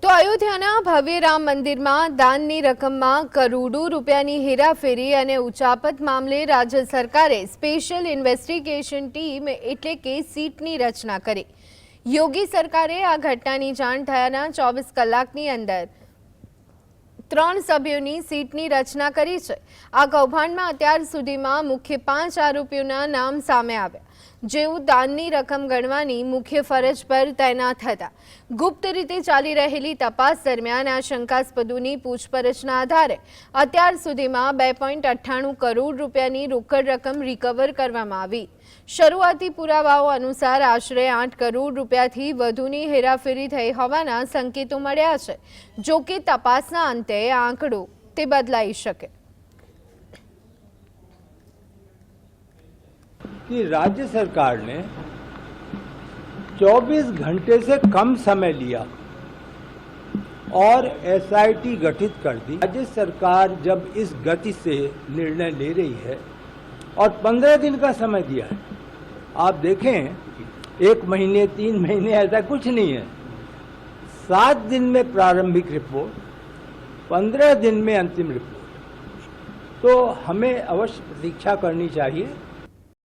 તો અયોધ્યાના ભવ્ય રામ મંદિરમાં દાનની રકમમાં કરોડો રૂપિયાની હેરાફેરી અને ઉચાપત મામલે રાજ્ય સરકારે સ્પેશિયલ ઇન્વેસ્ટિગેશન ટીમ એટલે કે સીટની રચના કરી। યોગી સરકારે આ ઘટનાની જાણ થયાના 24 કલાકની અંદર 3 સભ્યોની સીટની રચના કરી છે। આ કૌભાંડમાં અત્યાર સુધીમાં મુખ્ય 5 આરોપીઓના નામ સામે આવ્યા, જેઓ દાનની રકમ ગણવાની મુખ્ય ફરજ પર તૈનાત હતા। ગુપ્ત રીતે ચાલી રહેલી તપાસ દરમિયાન આ શંકાસ્પદોની પૂછપરછના આધારે અત્યાર સુધીમાં 2.98 કરોડ રૂપિયાની રોકડ રકમ રિકવર કરવામાં આવી। શરૂઆતી પુરાવાઓ અનુસાર આશરે 8 કરોડ રૂપિયાથી વધુની હેરાફેરી થઈ હોવાના સંકેતો મળ્યા છે। જો કે તપાસના અંતે આ આંકડો તે બદલાઈ શકે। कि राज्य सरकार ने 24 घंटे से कम समय लिया और एसआईटी गठित कर दी। राज्य सरकार जब इस गति से निर्णय ले रही है और 15 दिन का समय दिया है, आप देखें 1 महीने 3 महीने ऐसा कुछ नहीं है। 7 दिन में प्रारंभिक रिपोर्ट, 15 दिन में अंतिम रिपोर्ट। तो हमें अवश्य प्रतीक्षा करनी चाहिए।